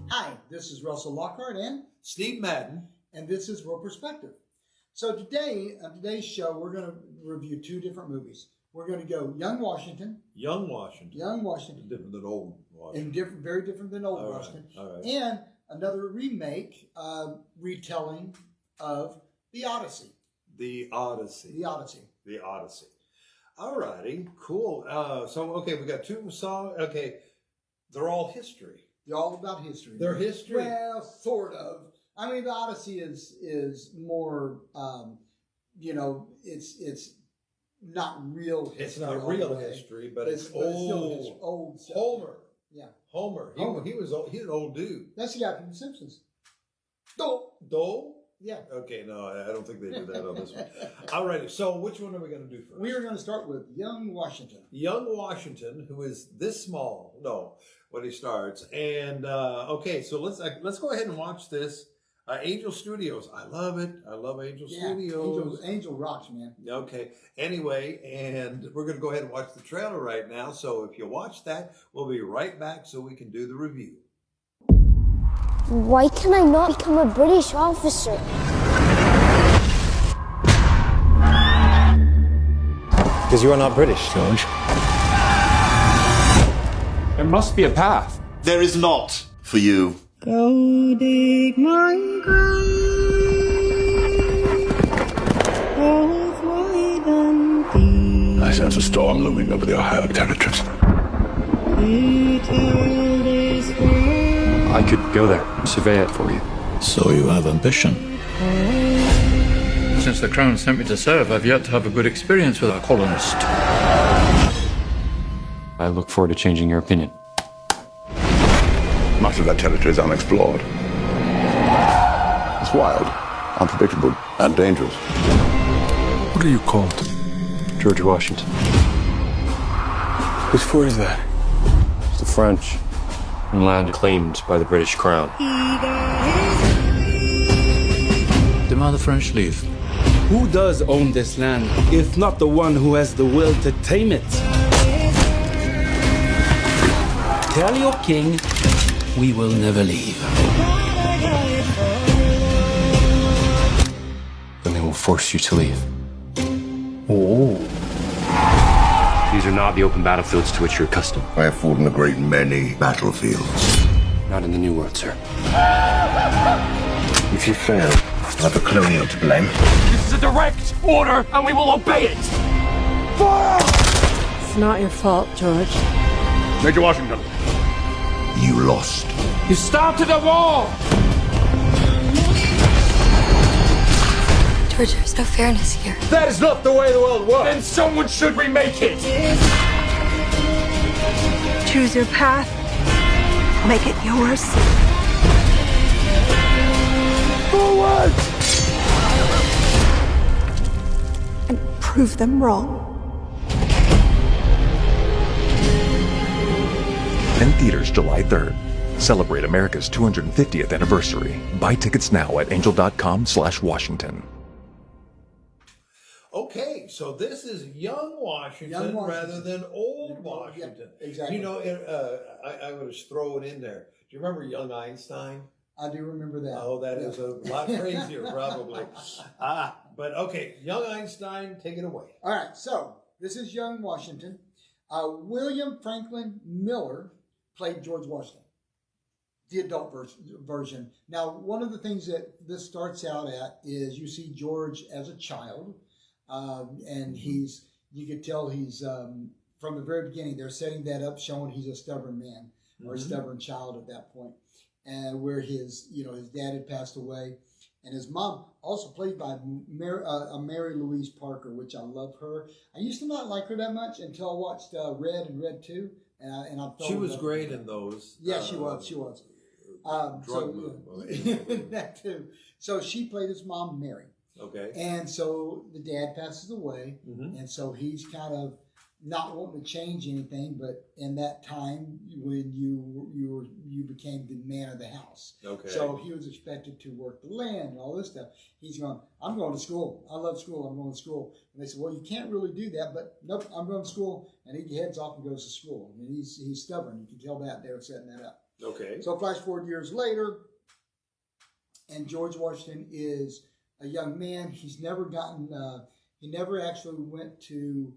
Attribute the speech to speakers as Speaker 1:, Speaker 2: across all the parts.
Speaker 1: Hi, this is Russell Lockhart and
Speaker 2: Steve Madden.
Speaker 1: And this is World Perspective. So today, on today's show, we're going to review two different movies. We're going to go Young Washington.
Speaker 2: Young Washington.
Speaker 1: Different
Speaker 2: than Old Washington.
Speaker 1: And very different than Old Washington.
Speaker 2: All right.
Speaker 1: And another remake, retelling of The Odyssey.
Speaker 2: The Odyssey. All righty, cool. Okay, we got two songs. Okay, they're all history.
Speaker 1: They're all about history.
Speaker 2: They're history?
Speaker 1: Well, sort of. I mean, The Odyssey is more, it's not real history.
Speaker 2: It's not real history, but it's old.
Speaker 1: Old stuff.
Speaker 2: Homer.
Speaker 1: Yeah.
Speaker 2: Homer. He's an old dude.
Speaker 1: That's the guy from The Simpsons.
Speaker 2: Dole?
Speaker 1: Yeah.
Speaker 2: Okay, no, I don't think they do that on this one. All righty, so which one are we going to do first?
Speaker 1: We are going to start with Young Washington.
Speaker 2: Young Washington, who is this small. No, when he starts. And, okay, so let's go ahead and watch this. Angel Studios. I love it. I love Angel Studios.
Speaker 1: Angel rocks, man.
Speaker 2: Okay. Anyway, and we're going to go ahead and watch the trailer right now. So if you watch that, we'll be right back so we can do the review.
Speaker 3: Why can I not become a British officer?
Speaker 4: Because you are not British, George.
Speaker 5: There must be a path.
Speaker 6: There is not for you.
Speaker 7: Go dig my grave, both wide and deep.
Speaker 6: I sense a storm looming over the Ohio territories.
Speaker 5: I could go there, survey it for you.
Speaker 6: So you have ambition.
Speaker 8: Since the Crown sent me to serve, I've yet to have a good experience with a colonist.
Speaker 5: I look forward to changing your opinion.
Speaker 6: Much of that territory is unexplored. It's wild, unpredictable, and dangerous.
Speaker 5: What are you called? George Washington.
Speaker 4: Whose fort is that?
Speaker 5: It's the French. And land claimed by the British Crown.
Speaker 8: Demand the French leave.
Speaker 9: Who does own this land, if not the one who has the will to tame it? Tell your king we will never leave.
Speaker 5: Then they will force you to leave.
Speaker 9: Oh.
Speaker 5: These are not the open battlefields to which you're accustomed.
Speaker 6: I have fought in a great many battlefields.
Speaker 5: Not in the New World, sir.
Speaker 6: If you fail, I have a colonial to blame.
Speaker 5: This is a direct order, and we will obey it! Fire!
Speaker 7: It's not your fault, George.
Speaker 6: Major Washington. You lost.
Speaker 5: You started a war!
Speaker 3: George, there's no fairness here.
Speaker 5: That is not the way the world works! Then someone should remake it!
Speaker 7: Choose your path. Make it yours.
Speaker 5: Forward!
Speaker 7: And prove them wrong.
Speaker 10: In theaters July 3rd. Celebrate America's 250th anniversary. Buy tickets now at angel.com/Washington.
Speaker 2: Okay, so this is Young Washington rather than Old Washington.
Speaker 1: Yeah, exactly.
Speaker 2: You know, I'm going to throw it in there. Do you remember Young Einstein?
Speaker 1: I do remember that.
Speaker 2: Oh, that is a lot crazier, probably. But okay, Young Einstein, take it away.
Speaker 1: All right, so this is Young Washington. William Franklin Miller played George Washington, the adult version. Now, one of the things that this starts out at is you see George as a child, and you could tell he's, from the very beginning, they're setting that up, showing he's a stubborn man or a stubborn child at that point, and where his dad had passed away. And his mom, also played by Mary Louise Parker, which I love her. I used to not like her that much until I watched Red and Red 2. And I
Speaker 2: she was great in those.
Speaker 1: Yeah, she was.
Speaker 2: Drug movie.
Speaker 1: That too. So she played his mom, Mary.
Speaker 2: Okay.
Speaker 1: And so the dad passes away. And so he's kind of not wanting to change anything, but in that time when you became the man of the house.
Speaker 2: Okay.
Speaker 1: So he was expected to work the land and all this stuff. He's going, I'm going to school. I love school. I'm going to school. And they said, well, you can't really do that, but nope, I'm going to school. And he heads off and goes to school. I mean, he's stubborn. You can tell that they were setting that up.
Speaker 2: Okay.
Speaker 1: So flash forward years later, and George Washington is a young man. He's never gotten, he never actually went to,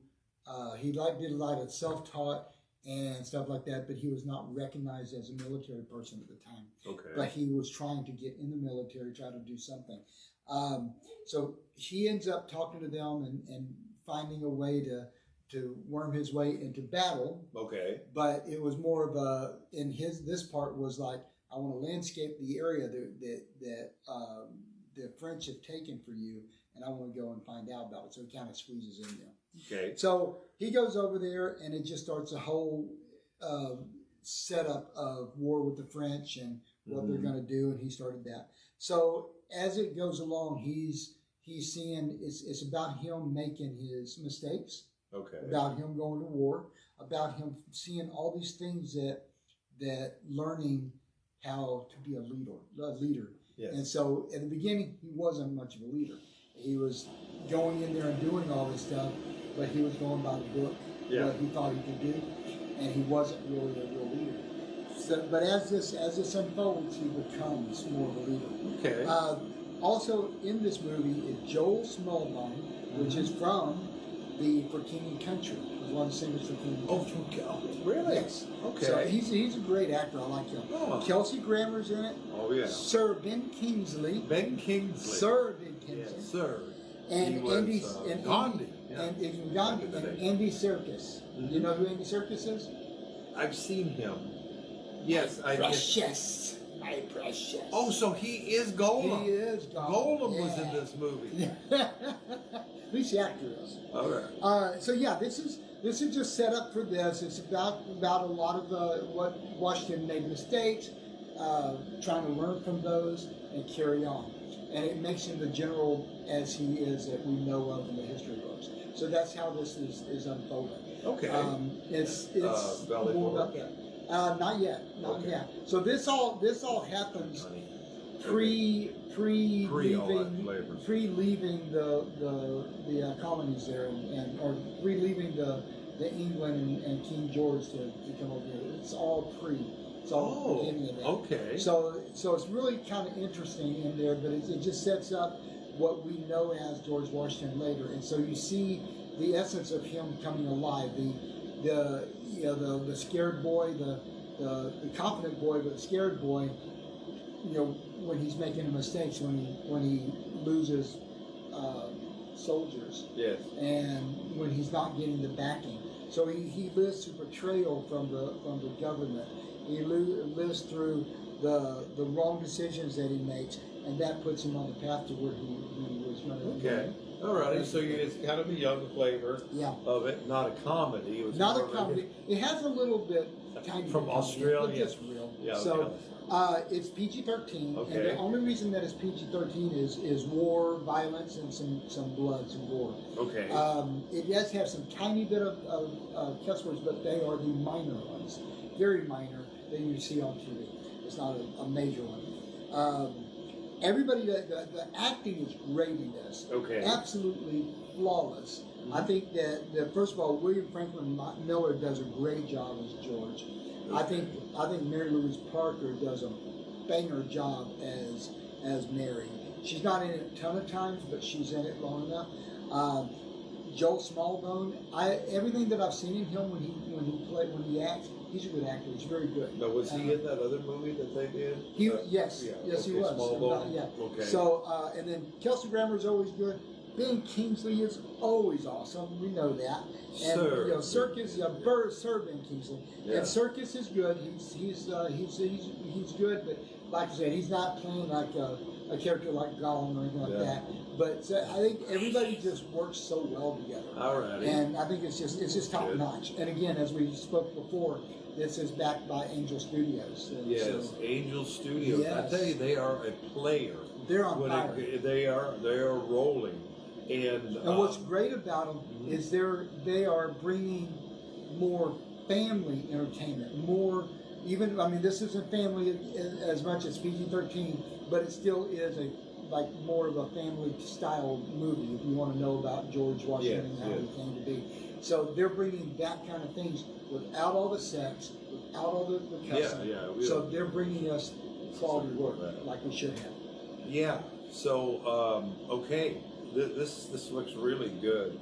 Speaker 1: he did a lot of self-taught and stuff like that, but he was not recognized as a military person at the time.
Speaker 2: Okay.
Speaker 1: But he was trying to get in the military, try to do something. So he ends up talking to them and finding a way to worm his way into battle.
Speaker 2: Okay.
Speaker 1: But it was more of a, this part was like, I want to landscape the area that the French have taken for you, and I want to go and find out about it. So he kind of squeezes in there.
Speaker 2: Okay.
Speaker 1: So he goes over there, and it just starts a whole setup of war with the French and what they're going to do, and he started that. So as it goes along, he's seeing it's about him making his mistakes,
Speaker 2: Okay.
Speaker 1: about him going to war, about him seeing all these things that learning how to be a leader.
Speaker 2: Yes.
Speaker 1: And so at the beginning, he wasn't much of a leader. He was going in there and doing all this stuff, but he was going by the book, what he thought he could do, and he wasn't really a real leader. So, but as this unfolds, he becomes more of a leader.
Speaker 2: Okay.
Speaker 1: Also in this movie is Joel Smallbone, which is from For King and Country. He was one of the singers for King and Country.
Speaker 2: Really?
Speaker 1: Yes.
Speaker 2: Okay.
Speaker 1: So he's a great actor. I like him.
Speaker 2: Oh.
Speaker 1: Kelsey Grammer's in it.
Speaker 2: Oh, yeah.
Speaker 1: Sir Ben Kingsley.
Speaker 2: Ben Kingsley.
Speaker 1: Sir Ben Kingsley.
Speaker 2: Yes, sir.
Speaker 1: And
Speaker 2: He was,
Speaker 1: Andy
Speaker 2: Gandhi.
Speaker 1: and Gandhi and Andy Serkis. You know who Andy Serkis is?
Speaker 2: I've seen him. Yes, I did.
Speaker 1: Precious. My precious.
Speaker 2: Oh, so he is Golem.
Speaker 1: He is Gollum.
Speaker 2: Golem was in this movie.
Speaker 1: At least the actor is.
Speaker 2: All right.
Speaker 1: So yeah, this is just set up for this. It's about a lot of what Washington made mistakes, trying to learn from those and carry on, and it makes him the general as he is that we know of in the history books. So that's how this is unfolding.
Speaker 2: Okay.
Speaker 1: It's
Speaker 2: Valley
Speaker 1: more
Speaker 2: Forge?
Speaker 1: about that. Not yet. Not
Speaker 2: Okay.
Speaker 1: yet. So this all happens pre leaving the colonies there or pre leaving the England and King George to come over here. It's all it's all the beginning of that.
Speaker 2: Okay.
Speaker 1: So it's really kind of interesting in there, but it just sets up what we know as George Washington later, and so you see the essence of him coming alive. The scared boy, the confident boy, but the scared boy. When he's making mistakes, when he loses soldiers,
Speaker 2: yes,
Speaker 1: and when he's not getting the backing, so he lives through betrayal from the government. He lives through the wrong decisions that he makes, and that puts him on the path to where he was running.
Speaker 2: Okay. Alrighty, so it's kind of a young flavor of it, not a comedy. It was
Speaker 1: not a
Speaker 2: more
Speaker 1: comedy. It has a little bit tiny
Speaker 2: from
Speaker 1: bit
Speaker 2: Australia.
Speaker 1: but just real.
Speaker 2: Yeah.
Speaker 1: So it's PG-13,
Speaker 2: Okay.
Speaker 1: and the only reason that it's PG-13 is war, violence, and some blood, some gore.
Speaker 2: Okay.
Speaker 1: It does have some tiny bit of cuss words, but they are the minor ones, very minor that you see on TV. It's not a major one. Everybody, the acting is great in this.
Speaker 2: Okay.
Speaker 1: Absolutely flawless. I think that first of all, William Franklin Miller does a great job as George.
Speaker 2: Okay.
Speaker 1: I think Mary Louise Parker does a banger job as Mary. She's not in it a ton of times, but she's in it long enough. Joel Smallbone, everything that I've seen in him when he acts, he's a good actor. He's very good.
Speaker 2: Now, was he in that other movie that they did?
Speaker 1: Yes,
Speaker 2: yeah.
Speaker 1: yes,
Speaker 2: Okay,
Speaker 1: he was.
Speaker 2: Smallbone?
Speaker 1: Yeah.
Speaker 2: Okay.
Speaker 1: So, and then Kelsey Grammer is always good. Ben Kingsley is always awesome. We know that. And
Speaker 2: Sir.
Speaker 1: Circus, Sir Ben Kingsley,
Speaker 2: Yeah.
Speaker 1: and Circus is good. He's good, but like I said, he's not playing like a character like Gollum or anything like that. But I think everybody just works so well together.
Speaker 2: Alrighty.
Speaker 1: And I think it's just top notch. And again, as we spoke before, this is backed by Angel Studios. And
Speaker 2: Yes,
Speaker 1: so,
Speaker 2: Angel Studios.
Speaker 1: Yes.
Speaker 2: I tell you, they are a player.
Speaker 1: They're on
Speaker 2: When
Speaker 1: fire.
Speaker 2: they are rolling. And
Speaker 1: what's great about them is they are bringing more family entertainment, more even. I mean, this isn't family as much as PG-13, but it still is like more of a family style movie. If you want to know about George Washington and how he came to be, so they're bringing that kind of things without all the sex, out all the cussing. So they're bringing us quality work like we should have.
Speaker 2: Yeah. So okay, this looks really good.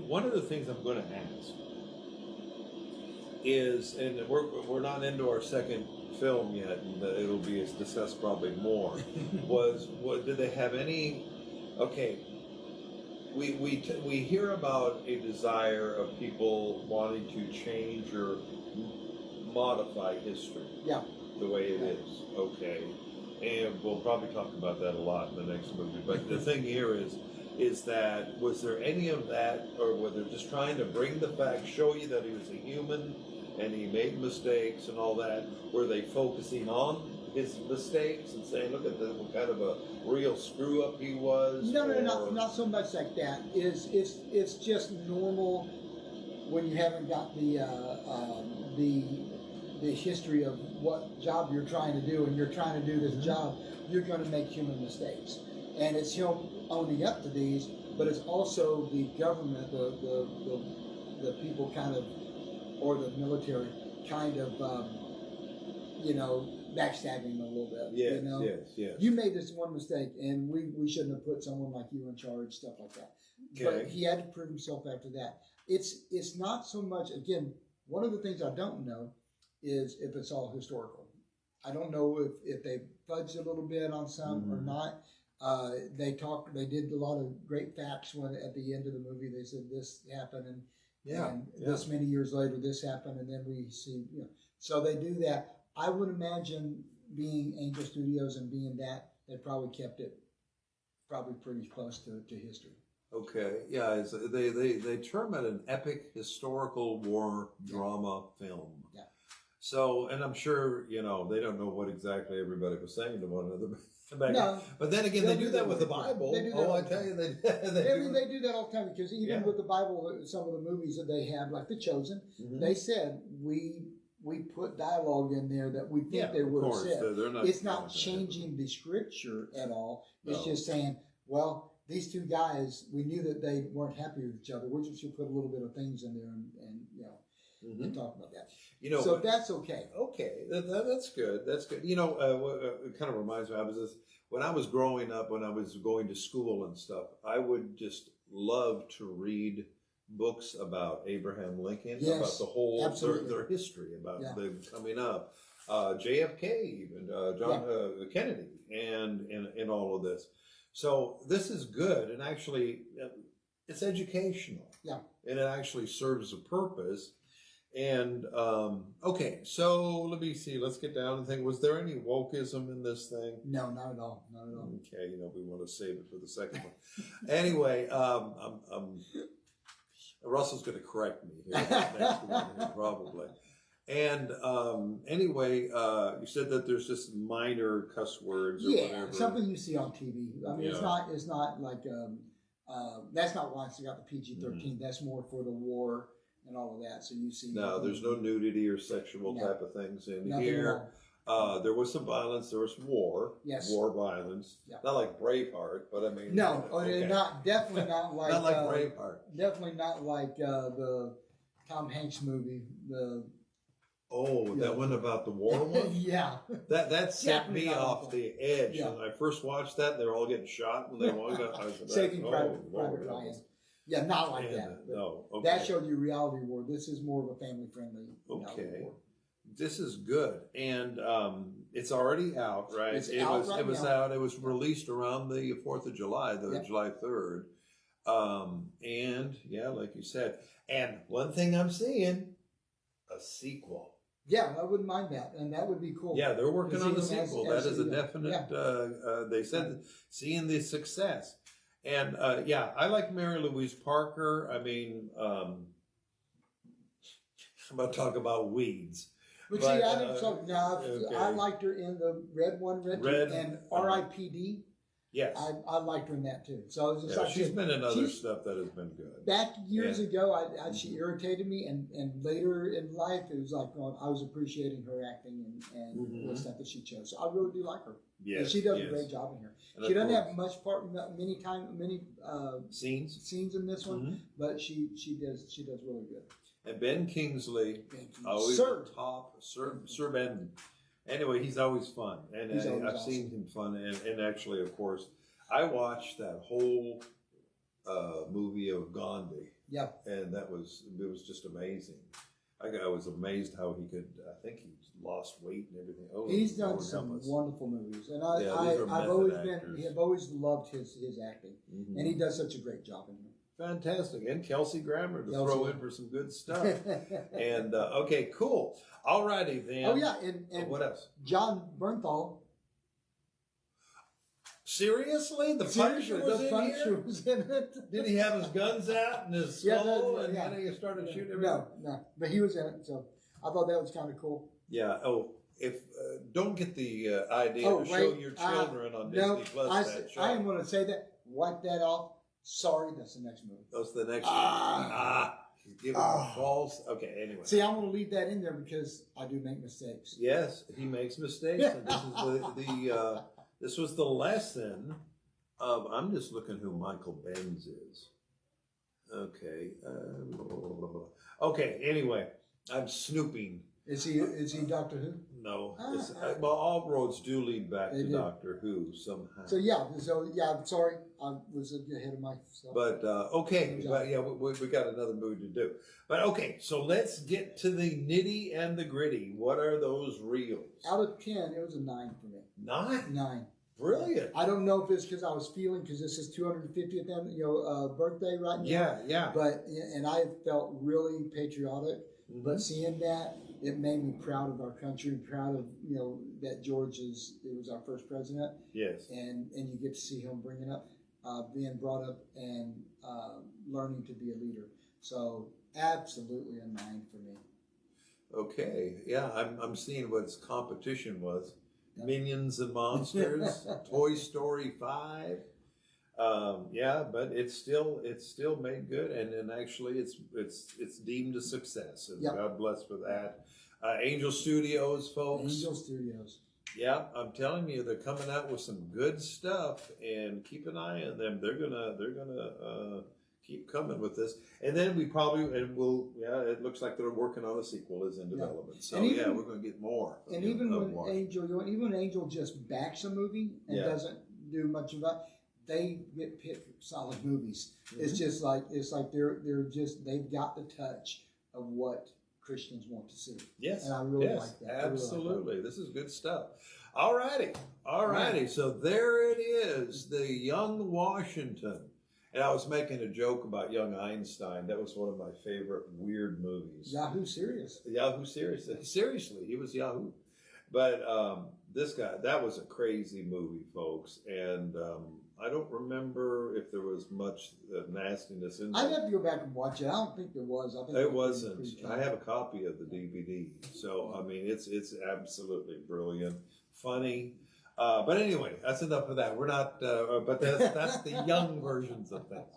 Speaker 2: One of the things I'm going to ask is, and we're not into our second film yet, and it'll be discussed probably more. Did they have any? Okay, we hear about a desire of people wanting to change or modify history.
Speaker 1: Yeah.
Speaker 2: The way it is. Okay, and we'll probably talk about that a lot in the next movie. But the thing here is that, was there any of that, or were they just trying to bring the facts, show you that he was a human and he made mistakes and all that? Were they focusing on his mistakes and saying, look at what kind of a real screw up he was?
Speaker 1: No, not so much like that. It's just normal when you haven't got the history of what job you're trying to do, and you're trying to do this job, you're going to make human mistakes. And it's him owning up to these, but it's also the government, the people kind of, or the military kind of, backstabbing him a little bit.
Speaker 2: Yes,
Speaker 1: you know?
Speaker 2: yes.
Speaker 1: You made this one mistake, and we shouldn't have put someone like you in charge, stuff like that.
Speaker 2: Okay.
Speaker 1: But he had to prove himself after that. It's not so much, again, one of the things I don't know is if it's all historical. I don't know if they fudged a little bit on some or not. They did a lot of great facts when at the end of the movie they said this happened and this many years later this happened, and then we see, so they do that. I would imagine, being Angel Studios and being that, they probably kept it probably pretty close to history.
Speaker 2: Okay, yeah, they term it an epic historical war drama film.
Speaker 1: Yeah.
Speaker 2: So, and I'm sure, they don't know what exactly everybody was saying to one another.
Speaker 1: No,
Speaker 2: but then again, they do that with the Bible.
Speaker 1: They do that
Speaker 2: I tell you, they do
Speaker 1: that all the time, because even with the Bible, some of the movies that they have, like The Chosen, they said we put dialogue in there that we think they would have said. It's not changing the scripture at all. It's just saying, well, these two guys, we knew that they weren't happy with each other. We're just going to put a little bit of things in there and talk about that. So that's okay.
Speaker 2: Okay, that's good. That's good. It kind of reminds me. When I was growing up, when I was going to school and stuff, I would just love to read books about Abraham Lincoln, about the whole their history, about them coming up, JFK, even John Kennedy, and all of this. So this is good, and actually, it's educational.
Speaker 1: Yeah,
Speaker 2: and it actually serves a purpose. And, okay, so let me see. Let's get down and think. Was there any wokeism in this thing?
Speaker 1: No, not at all. Not at all.
Speaker 2: Okay, we want to save it for the second one. Anyway, Russell's going to correct me here next one here, probably. And anyway, you said that there's just minor cuss words or whatever.
Speaker 1: Something you see on TV. I mean, it's not like that's not why it's got the PG-13. That's more for the war and all of that. So you see.
Speaker 2: No, there's no nudity or sexual type of things in here. There was some violence. There was war.
Speaker 1: Yes.
Speaker 2: War violence. Yeah. Not like Braveheart, but I mean.
Speaker 1: No, definitely not like.
Speaker 2: Not like Braveheart.
Speaker 1: Definitely not like the Tom Hanks movie.
Speaker 2: That one about the war one?
Speaker 1: Yeah.
Speaker 2: That set me off the edge. When I first watched that, they were all getting shot when they walked out. I was
Speaker 1: Saving Private Ryan. Yeah, not like that.
Speaker 2: No. Okay.
Speaker 1: That showed you reality war. This is more of a family-friendly reality war.
Speaker 2: This is good. And it's already out, right? It was out. It was released around the 4th of July, July 3rd. And, like you said. And one thing I'm seeing, a sequel.
Speaker 1: Yeah, I wouldn't mind that, and that would be cool.
Speaker 2: Yeah, they're working on the sequel. That is a definite. They said seeing the success, and I like Mary Louise Parker. I mean, I'm about to talk about weeds.
Speaker 1: But see, I didn't talk. I liked her in the Red 1, Red 2, and R.I.P.D.
Speaker 2: Yes,
Speaker 1: I liked her in that too. So it was just
Speaker 2: she's been in other stuff that has been good.
Speaker 1: Back years ago, she irritated me, and later in life, it was like I was appreciating her acting and the stuff that she chose. So I really do like her. Yes, she does a great job in here. And she doesn't have much many scenes in this one, but she does really good.
Speaker 2: And Ben Kingsley, always
Speaker 1: Sir.
Speaker 2: top, Sir Ben. Anyway, he's always fun, and
Speaker 1: He's always
Speaker 2: I've
Speaker 1: awesome.
Speaker 2: seen him fun, and actually, of course, I watched that whole movie of Gandhi,
Speaker 1: Yeah.
Speaker 2: and it was just amazing. I was amazed how he could. I think he lost weight and everything. Oh,
Speaker 1: He's done
Speaker 2: Lord
Speaker 1: some
Speaker 2: help us.
Speaker 1: wonderful movies, and
Speaker 2: Yeah, these are
Speaker 1: I've
Speaker 2: method
Speaker 1: always
Speaker 2: actors.
Speaker 1: I've always loved his acting,
Speaker 2: Mhm.
Speaker 1: and he does such a great job in here.
Speaker 2: Fantastic, and Kelsey Grammer to
Speaker 1: Kelsey.
Speaker 2: throw in for some good stuff. And okay, cool. All righty then.
Speaker 1: Oh yeah, and
Speaker 2: what else?
Speaker 1: John Bernthal.
Speaker 2: Seriously, the Punisher was
Speaker 1: the
Speaker 2: in
Speaker 1: Punisher
Speaker 2: here.
Speaker 1: was in it.
Speaker 2: Did he have his guns out and his
Speaker 1: Yeah,
Speaker 2: skull,
Speaker 1: that-
Speaker 2: and
Speaker 1: yeah.
Speaker 2: then he started shooting everything?
Speaker 1: No, but he was in it, so I thought that was kind of cool.
Speaker 2: Yeah. Oh, if don't get the idea to show your children on
Speaker 1: no,
Speaker 2: Disney Plus that show.
Speaker 1: I am going to say that. Wipe that off. Sorry, that's the next movie.
Speaker 2: That's the next one. Give him a false. Okay. Anyway.
Speaker 1: See, I'm going to leave that in there because I do make mistakes.
Speaker 2: Yes, he makes mistakes, and this is this was the lesson of. I'm just looking who Michael Benz is. Okay. Okay. Anyway, I'm snooping.
Speaker 1: Is he Doctor Who?
Speaker 2: No. Well, all roads do lead back
Speaker 1: They
Speaker 2: to
Speaker 1: do.
Speaker 2: Doctor Who somehow.
Speaker 1: So I'm sorry, I was ahead of myself.
Speaker 2: But okay, but yeah, we got another movie to do. But okay, so let's get to the nitty and the gritty. What are those reels?
Speaker 1: Out of 10, it was a 9 for me. 9.
Speaker 2: Brilliant.
Speaker 1: I don't know if it's because I was feeling because this is 250th birthday right now.
Speaker 2: Yeah.
Speaker 1: But and I felt really patriotic.
Speaker 2: Mm-hmm.
Speaker 1: But seeing that, it made me proud of our country, proud of that George was our first president.
Speaker 2: Yes.
Speaker 1: And you get to see him being brought up and learning to be a leader. So absolutely a 9 for me.
Speaker 2: Okay. Yeah, I'm seeing what its competition was. Minions and Monsters, Toy Story 5. Yeah, but it's still made good, and actually it's deemed a success. And
Speaker 1: Yep.
Speaker 2: God bless for that. Angel Studios, folks.
Speaker 1: Angel Studios.
Speaker 2: Yeah, I'm telling you, they're coming out with some good stuff, and keep an eye on them. They're gonna keep coming with this, and then it looks like they're working on a sequel is in development. So we're gonna get more.
Speaker 1: And even when Angel just backs a movie and doesn't do much of that, they get picked for solid movies.
Speaker 2: Mm-hmm.
Speaker 1: It's just like they've got the touch of what Christians want to see.
Speaker 2: Yes,
Speaker 1: and I really like that.
Speaker 2: Absolutely, this is good stuff. All righty. So there it is, the Young Washington. And I was making a joke about Young Einstein. That was one of my favorite weird movies.
Speaker 1: Yahoo Serious.
Speaker 2: Seriously, he was Yahoo. But this guy, that was a crazy movie, folks. And I don't remember if there was much nastiness in
Speaker 1: I'd
Speaker 2: there.
Speaker 1: have to go back and watch it. I don't think there was. I think
Speaker 2: It wasn't. I have a copy of the DVD. So, I mean, it's absolutely brilliant, funny. But anyway, that's enough of that. We're not, but that's the young versions of things.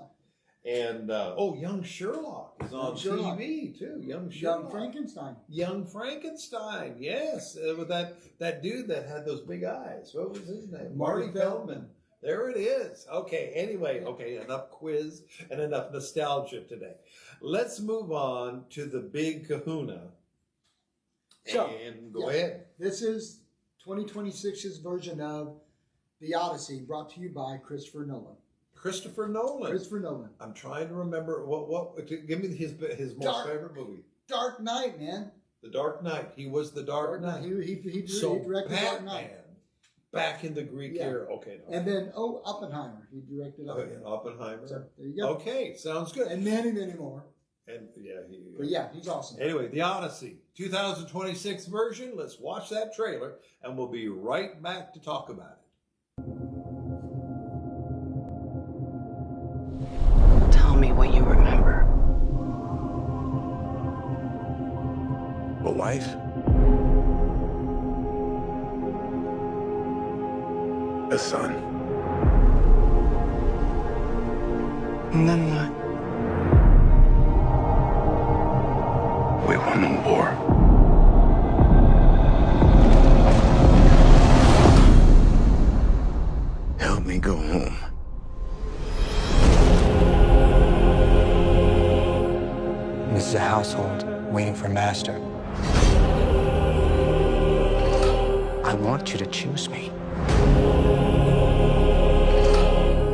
Speaker 2: And, Young Sherlock is on TV too. Young Sherlock.
Speaker 1: Young Frankenstein.
Speaker 2: Young Frankenstein, yes. With that dude that had those big eyes. What was his name?
Speaker 1: Marty Feldman.
Speaker 2: There it is. Okay, anyway, enough quiz and enough nostalgia today. Let's move on to the big kahuna. And go ahead.
Speaker 1: This is 2026's version of The Odyssey, brought to you by Christopher Nolan.
Speaker 2: Christopher Nolan. I'm trying to remember give me his most favorite movie.
Speaker 1: Dark Knight, man.
Speaker 2: The Dark Knight. He was the Dark Knight.
Speaker 1: He
Speaker 2: So
Speaker 1: directed Dark
Speaker 2: Batman,
Speaker 1: Knight.
Speaker 2: back in the Greek era. Okay. No.
Speaker 1: And then Oppenheimer. He directed Oppenheimer.
Speaker 2: Oppenheimer.
Speaker 1: So there you go.
Speaker 2: Okay, sounds good.
Speaker 1: And many more.
Speaker 2: And
Speaker 1: he's awesome.
Speaker 2: Anyway, The Odyssey, 2026 version. Let's watch that trailer, and we'll be right back to talk about it.
Speaker 7: Tell me what you remember.
Speaker 6: A wife? A son?
Speaker 7: And then what?
Speaker 6: We won the war. Help me go home.
Speaker 11: This is a household. I want you to choose me.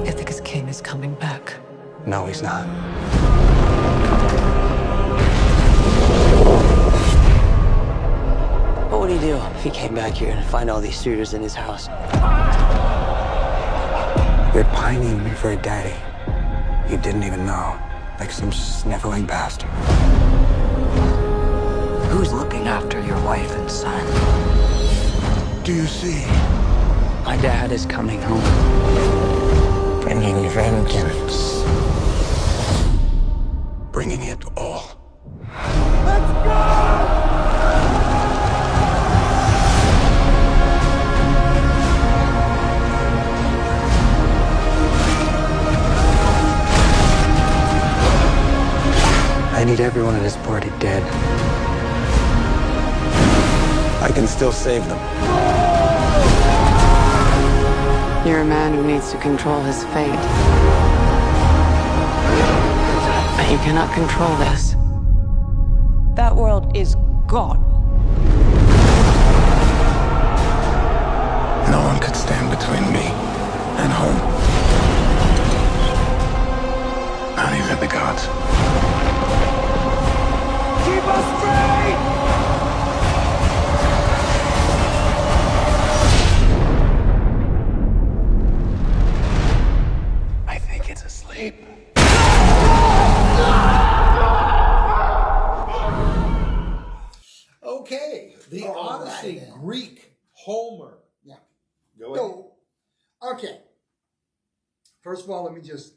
Speaker 7: Ithaca's king is coming back.
Speaker 11: No, he's not.
Speaker 12: What would he do if he came back here and find all these suitors in his house?
Speaker 11: You're pining for a daddy you didn't even know, like some sniveling bastard.
Speaker 7: Who's looking after your wife and son?
Speaker 11: Do you see?
Speaker 12: My dad is coming home.
Speaker 11: Bringing vengeance. Bringing it all. I need everyone at this party dead. I can still save them.
Speaker 7: You're a man who needs to control his fate. But you cannot control this.
Speaker 12: That world is gone.
Speaker 6: No one could stand between me and home. Not even the gods.
Speaker 5: Keep us free!
Speaker 11: I think it's asleep.
Speaker 2: Okay, the Odyssey,
Speaker 1: then.
Speaker 2: Greek, Homer.
Speaker 1: Yeah.
Speaker 2: Go ahead.
Speaker 1: So, okay. First of all, let me just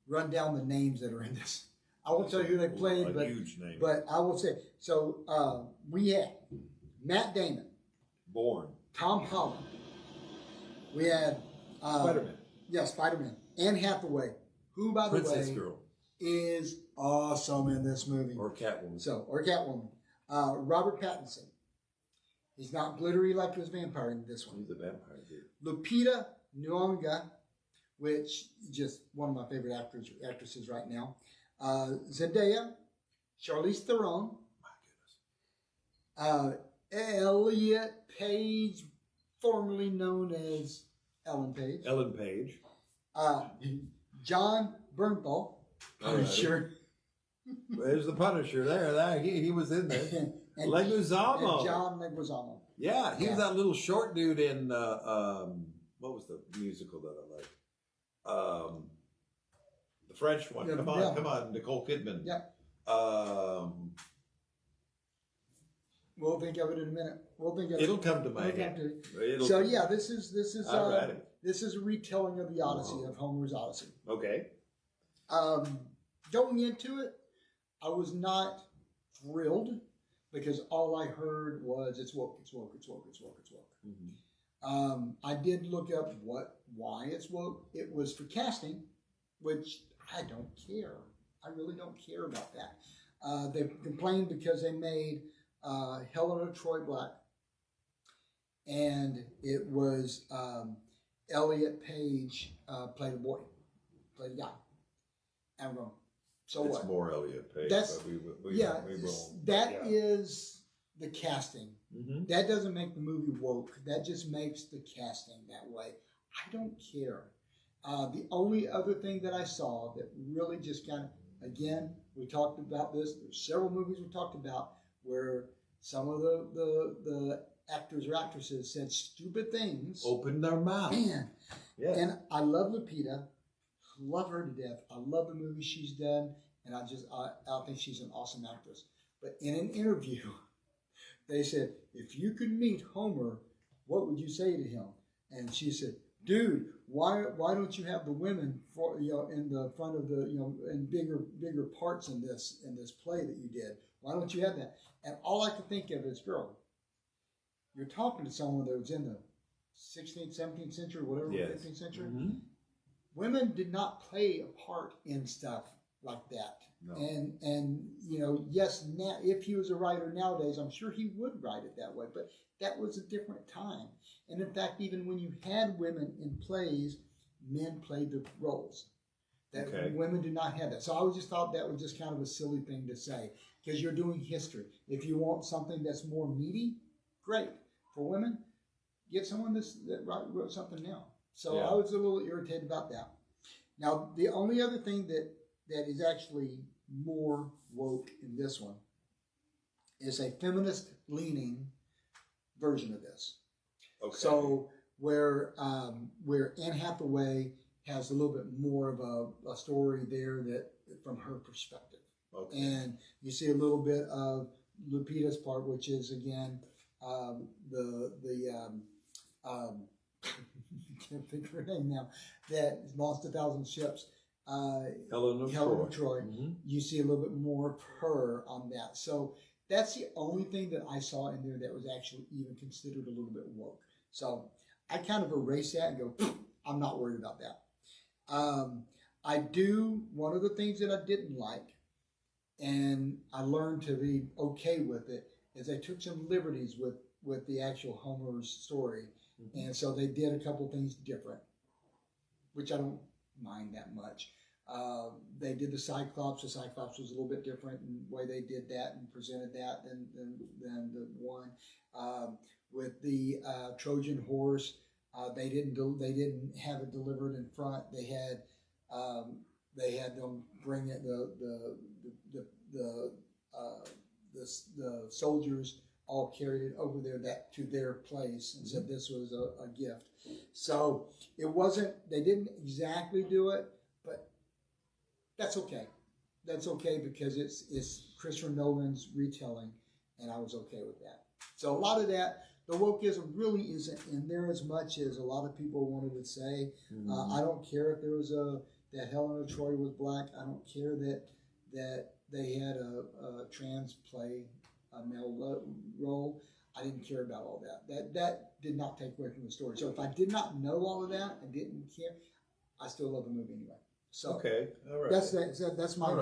Speaker 1: run down the names that are in this. I won't tell you who they played,
Speaker 2: A
Speaker 1: but
Speaker 2: huge name.
Speaker 1: but I will say. So we had Matt Damon,
Speaker 2: Born.
Speaker 1: Tom Holland. We had
Speaker 2: Spider-Man.
Speaker 1: Yeah, Spider-Man. Anne Hathaway, who by the
Speaker 2: Princess
Speaker 1: way
Speaker 2: Girl.
Speaker 1: is awesome in this movie.
Speaker 2: Or Catwoman.
Speaker 1: Or Catwoman. Robert Pattinson. He's not glittery like this vampire in this one.
Speaker 2: He's a vampire, dude.
Speaker 1: Lupita Nyong'o, which just one of my favorite actresses right now. Zendaya, Charlize Theron, Elliot Page, formerly known as Ellen Page.
Speaker 2: Ellen Page.
Speaker 1: John Bernthal, Punisher.
Speaker 2: There's the Punisher there. He was in there.
Speaker 1: and
Speaker 2: Leguizamo.
Speaker 1: And John Leguizamo.
Speaker 2: Yeah, he was that little short dude in what was the musical that I liked? The French one.
Speaker 1: Yeah,
Speaker 2: Come on, Nicole Kidman.
Speaker 1: Yeah. We'll think of it in a minute. We'll think of
Speaker 2: It'll come to my head.
Speaker 1: This is a retelling of the Odyssey, of Homer's Odyssey.
Speaker 2: Okay.
Speaker 1: Going into it, I was not thrilled because all I heard was it's woke, it's woke, it's woke, it's woke, it's woke.
Speaker 2: Mm-hmm.
Speaker 1: I did look up why it's woke. It was for casting, which I don't care. I really don't care about that. They complained because they made Helena Troy Black, and it was Elliot Page played a boy, played a guy. And I'm going, so
Speaker 2: it's
Speaker 1: what?
Speaker 2: More Elliot Page.
Speaker 1: That's
Speaker 2: but we
Speaker 1: is the casting.
Speaker 2: Mm-hmm.
Speaker 1: That doesn't make the movie woke. That just makes the casting that way. I don't care. The only other thing that I saw that really just kind of, again, we talked about this. There's several movies we talked about where some of the actors or actresses said stupid things.
Speaker 2: Open their mouth.
Speaker 1: Man.
Speaker 2: Yeah.
Speaker 1: And I love Lupita. Love her to death. I love the movie she's done. And I think she's an awesome actress. But in an interview, they said, if you could meet Homer, what would you say to him? And she said, dude, why don't you have the women in the front of the in bigger parts in this play that you did? Why don't you have that? And all I could think of is, girl, you're talking to someone that was in the 16th, 17th century, whatever,
Speaker 2: yes.
Speaker 1: 15th century.
Speaker 2: Mm-hmm.
Speaker 1: Women did not play a part in stuff like that.
Speaker 2: No.
Speaker 1: And yes, now if he was a writer nowadays, I'm sure he would write it that way. But that was a different time. And in fact, even when you had women in plays, men played the roles. That women did not have that. So I just thought that was just kind of a silly thing to say because you're doing history. If you want something that's more meaty, great. For women, get someone that wrote something now. So
Speaker 2: Yeah.
Speaker 1: I was a little irritated about that. Now, the only other thing that is actually more woke in this one is a feminist-leaning version of this.
Speaker 2: Okay.
Speaker 1: So where Anne Hathaway has a little bit more of a story there that from her perspective.
Speaker 2: Okay.
Speaker 1: And you see a little bit of Lupita's part, which is again I can't think of her name now, that lost 1,000 ships.
Speaker 2: Helen of
Speaker 1: Troy.
Speaker 2: Mm-hmm.
Speaker 1: You see a little bit more of her on that. So that's the only thing that I saw in there that was actually even considered a little bit woke. So I kind of erase that and go, I'm not worried about that. One of the things that I didn't like, and I learned to be okay with it, is they took some liberties with the actual Homer's story. Mm-hmm. And so they did a couple things different, which I don't mind that much. They did the Cyclops. The Cyclops was a little bit different in the way they did that and presented that than the one. With the Trojan horse, they didn't have it delivered in front. They had them bring it the soldiers all carried it over there to their place and said this was a gift. So it wasn't, they didn't exactly do it, but that's okay. That's okay because it's Christopher Nolan's retelling, and I was okay with that. So a lot of that, the wokeism really isn't in there as much as a lot of people wanted to say. I don't care if there was that Helen of Troy was black. I don't care that they had a trans play a male role. I didn't care about all that. That did not take away from the story. So if I did not know all of that and didn't care, I still love the movie anyway. So
Speaker 2: okay, all right.
Speaker 1: That's my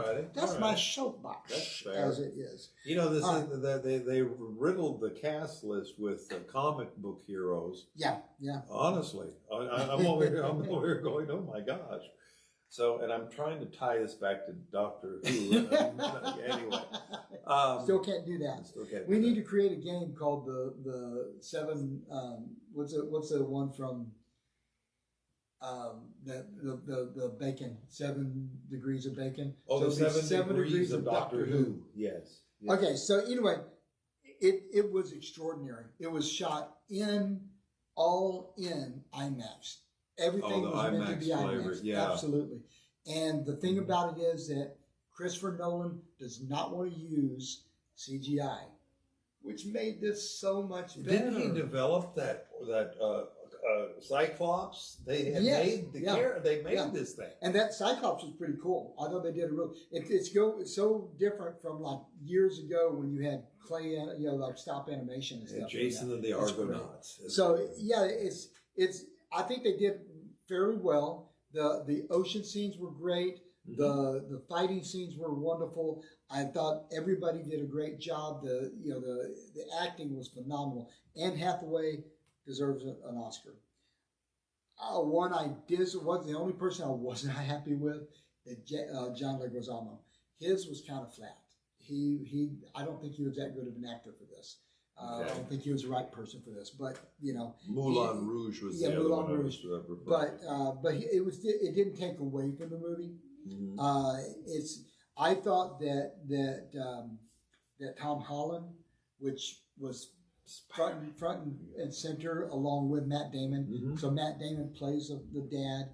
Speaker 1: my soapbox.
Speaker 2: That's fair.
Speaker 1: As it is.
Speaker 2: You know, they riddled the cast list with comic book heroes.
Speaker 1: Yeah.
Speaker 2: Honestly, I'm over here going, oh my gosh. So, and I'm trying to tie this back to Doctor Who. Anyway,
Speaker 1: still can't do that. We need to create a game called the seven. What's the one from? The bacon, 7 degrees of bacon.
Speaker 2: Oh, so the 7 degrees of Doctor Who. Yes.
Speaker 1: Okay, so anyway, it was extraordinary. It was shot all in IMAX. Everything was meant to be IMAX.
Speaker 2: Yeah.
Speaker 1: Absolutely. And the thing about it is that Christopher Nolan does not want to use CGI, which made this so much better.
Speaker 2: Didn't he develop that Cyclops? They had made they made this thing,
Speaker 1: and that Cyclops was pretty cool. I thought they did a real. It's so different from like years ago when you had clay, like stop animation and stuff.
Speaker 2: And Jason and the Argonauts.
Speaker 1: So yeah, it's. I think they did fairly well. The ocean scenes were great. Mm-hmm. The fighting scenes were wonderful. I thought everybody did a great job. The acting was phenomenal. Anne Hathaway deserves an Oscar. One I was the only person I wasn't happy with, John Leguizamo. His was kind of flat. I don't think he was that good of an actor for this. I don't think he was the right person for this. But
Speaker 2: Moulin Rouge was the other
Speaker 1: Moulin
Speaker 2: one.
Speaker 1: Rouge. But it didn't take away from the movie. Mm-hmm. I thought that Tom Holland, which was front and center along with Matt Damon. Mm-hmm. So Matt Damon plays the dad,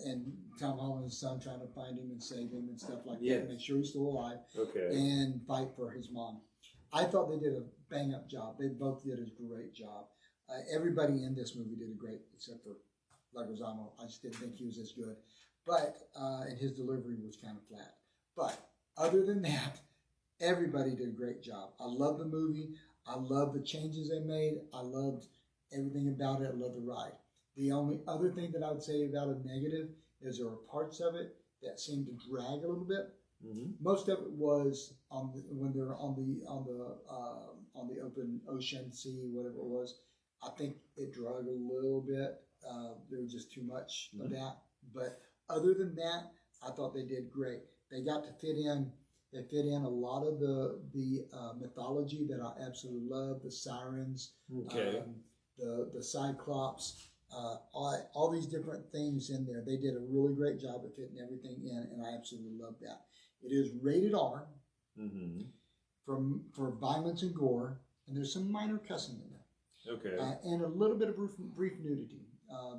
Speaker 1: and Tom Holland's son trying to find him and save him and stuff like that, make sure he's still alive, and fight for his mom. I thought they did a bang up job. They both did a great job. Everybody in this movie did a great, except for Leguizamo. I just didn't think he was as good, but and his delivery was kind of flat. But other than that, everybody did a great job. I love the movie. I love the changes they made. I loved everything about it. I love the ride. The only other thing that I would say about a negative is there were parts of it that seemed to drag a little bit. Mm-hmm. Most of it was when they're on the open ocean, sea, whatever it was. I think it drug a little bit. There was just too much of that. But other than that, I thought they did great. They got to fit in. They fit in a lot of the mythology that I absolutely love. The sirens, the Cyclops, all these different things in there. They did a really great job of fitting everything in, and I absolutely love that. It is rated R for violence and gore, and there's some minor cussing in there.
Speaker 2: Okay.
Speaker 1: And a little bit of brief nudity.